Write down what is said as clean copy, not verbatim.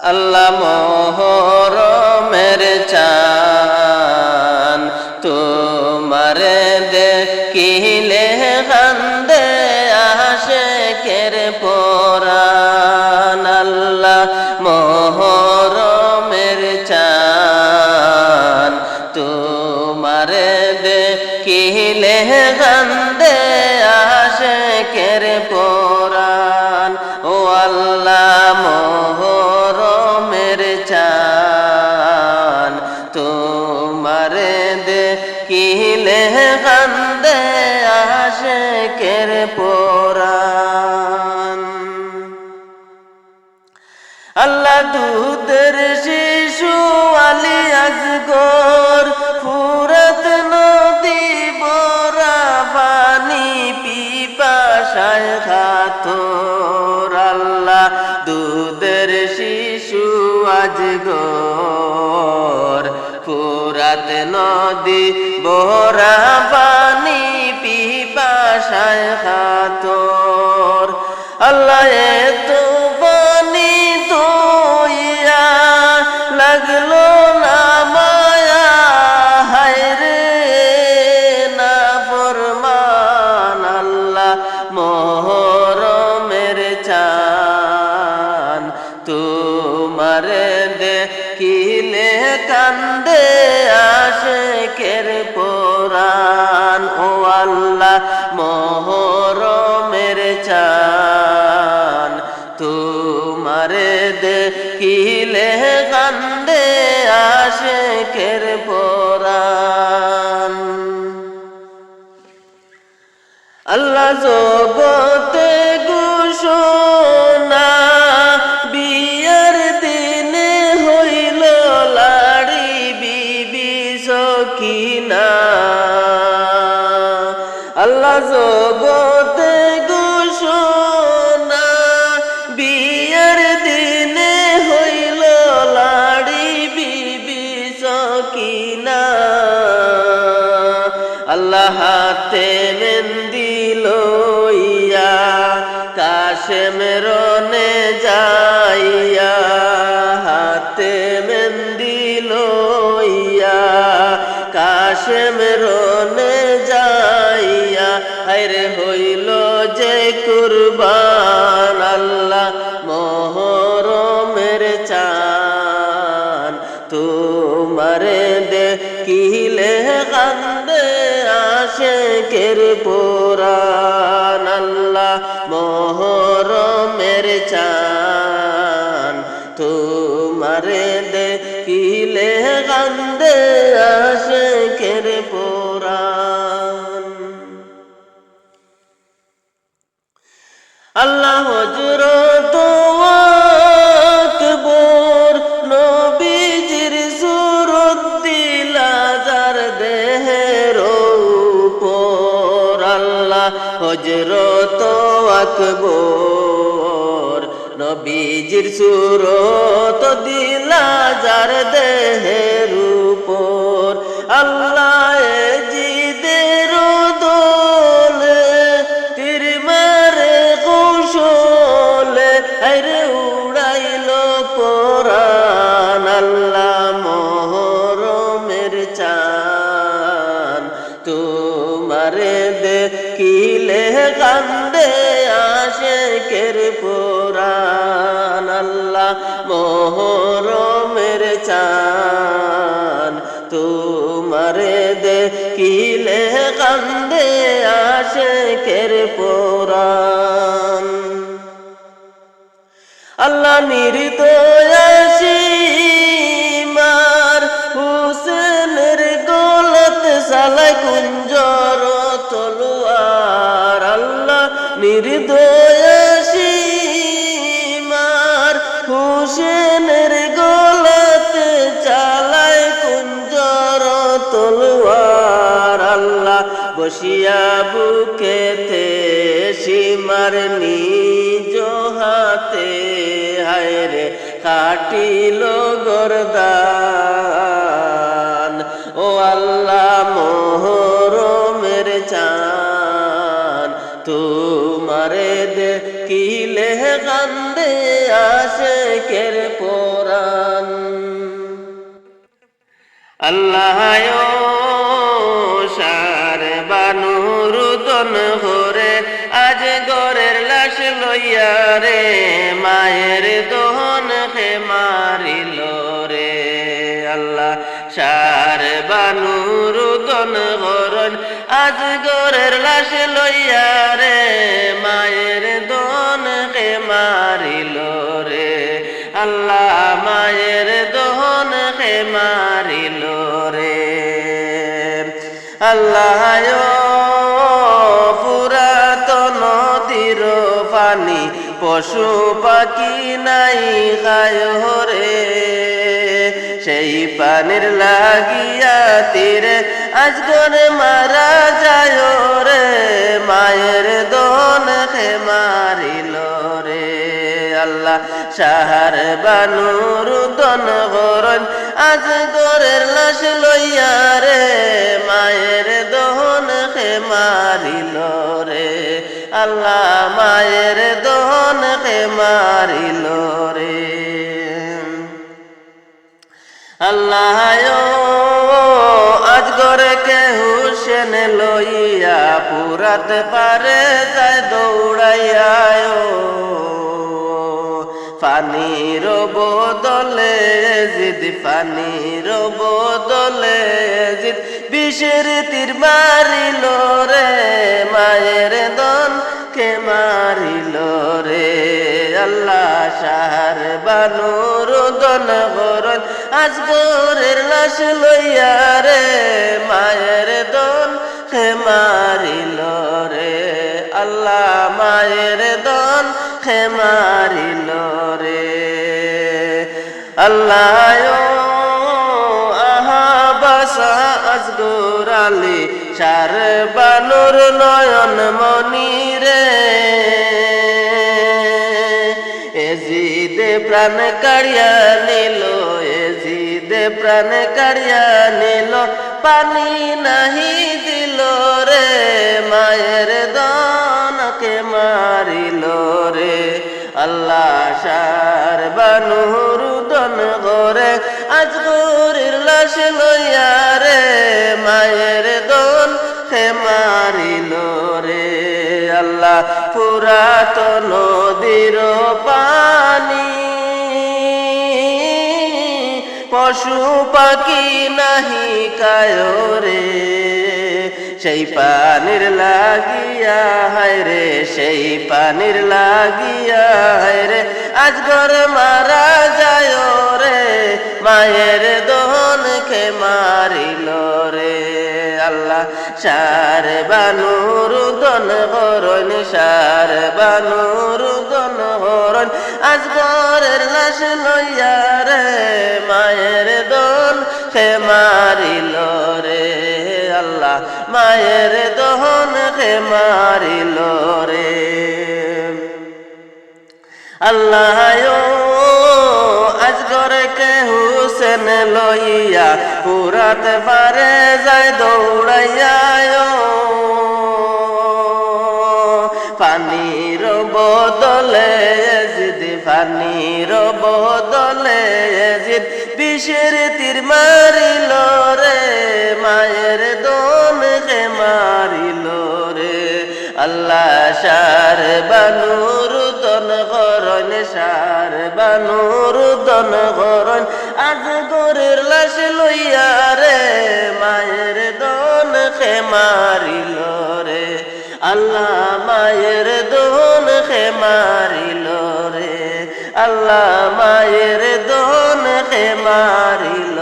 আল্লাহ মোহরমের চান তোমারে দেখিলে কান্দে আশিকের পরাণ। আল্লাহ মোহরমের চান তোমারে দেখিলে কান্দে আশিকের পরাণ। ও আল্লাহ চান তোমারে দেখিলে কান্দে আশিকের পরাণ। আল্লাহ দুধের শিশু আলী আজগর ফুরাত নদী বরা পানি পিপাসায় কাতর। আল্লাহ দুধের শিশু আজগর ফুরাত নদী বরা পানি পিপাসায় কাতর। আল্লাহ এত পানি দইয়া লাগলো না মায়া, হায়রে না ফরমান। আল্লাহ মোহরমের চান তোমারে দেখিলে কান্দে আশিকের পরাণ। ও আল্লাহ মোহরমের চান তোমারে দেখিলে কান্দে আশিকের পরাণ। আল্লাহ জগতে ঘোষণা বিয়ার দিনে হইল লাড়ি বিবি সখিনা। আল্লাহ জগতে ঘোষণা বিয়ার দিনে হইল লাড়ি বিবি সখিনা। আল্লাহ হাতে মেহেন্দি লইয়া কাশেম রনে যাইয়া, হাতে মেহেন্দি লইয়া কাশেম রনে যাইয়া হায়রে হইল যে কুরবান। আল্লাহ মোহরমের চান তোমারে দেখিলে কান্দে আশিকের পরাণ। আল্লাহ মোহরমের চান তোমারে দেখিলে কান্দে আশিকের পরাণ। আল্লাহ হযরত আকবর নবীজির সুরত দিলা যার দেহের উপর। আল্লাহ হযরত আকবর নবীজির সুরত দিলা যার দেহের উপর। আল্লাহ জিদের দোলে তীর মারে কৌশলে হায়রে উড়াইল পরাণ। আল্লাহ মোহরমের চান তোমারে দেখিলে কান্দে আশিকের পরাণ। আল্লাহ মোহরমের চান তোমারে দেখিলে কান্দে আশিকের পরাণ। আল্লাহ নির্দয় সীমার হুসেনের গলত সালাই কুঞ্জর তলোয়ার। আল্লাহ নির্দয় সীমার হুসেনের গলত চালায় কুঞ্জর তলোয়ার। আল্লাহ বসিয়া বুকেতে সীমার নিজ হাতে হায়রে কাটিল গরদান। ও আল্লাহ মোহরমের চান তোমারে দেখিলে কান্দে আশিকের আল্লাহ সার বানুরুদন হরে আজ গরের লাশ লইয়া রে মায়ের দহন হে মারিল রে আল্লাহ সার বানুরুদন হরণ আজ গরের লাশ লইয়া রে মায়ের দহন হে মারিল রে আল্লাহ মায়ের দহন হে মারিল রে আল্লাহ পুরাতন নদীর পানি পশু পাখি নাই খায় রে সেই পানির লাগিয়া তীরে আজগর মারা যায় রে মায়ের দহন হে মারিল রে আল্লাহ সাহার বানুরুদন হরণ আজ গরের লাশ লইয়া রে মায়ের দহন হে মারিল রে আল্লাহ মায়ের দহন হে মারিল রে আল্লাহ আজ গরে কে হুসেন লইয়া পুরাত পারে যায় দৌড়াইয়া পানির বদলে জিদ পানির বদলে জিদ বিষের তীর মারিল রে মায়ের দন কে মারিল রে আল্লাহ সাহার বানুরুদন হরণ আজ গরের লাশ লইয়া রে মায়ের দন কে মারিল রে আল্লাহ মায়ের দন কে মারিল রে আল্লাহ আহা বাসা আজগর আলী সার বানুর নয়ন মনি রে এজিদে প্রাণ কাড়িয়া নিল এজিদে প্রাণ কাড়িয়া নিল পানি নাহি দিল রে মায়ের দনকে মারিল রে আল্লাহ সার বানুরুদন গরে আজ গরের লাশ লইয়া রে মায়ের দন হে মারিল রে আল্লাহ পুরাতন নদীর পানি পশু পাখি নাহি কায় রে সেই পানির লাগিয়া হায় রে সেই পানির লাগিয়া হায় রে আজ গর মারা যায় রে মায়ের দহন কে মারিল রে আল্লাহ সার বানুরুদন হরণ সার বানুরুদন হরণ আজ গরের লাশ লইয়া রে মায়ের দহন কে মারিল রে আল্লাহ মায়ের দহন কে মারিল রে আল্লাহ আজ গরে কে হুসেন লইয়া পুরাত পারে যায় দৌড়াইয়া পানির বদলে জিদ পানির বদলে জিদ বিষের তীর মারিল রে মায়ের দন কে মারিল রে আল্লাহ সার বানুরুদন হরণ সার বানুরুদন হরণ আজ গরের লাশ লইয়া রে মায়ের দন কে মারিল রে আল্লাহ মায়ের দন কে মারিল রে আল্লাহ মায়ের দন কে মারিল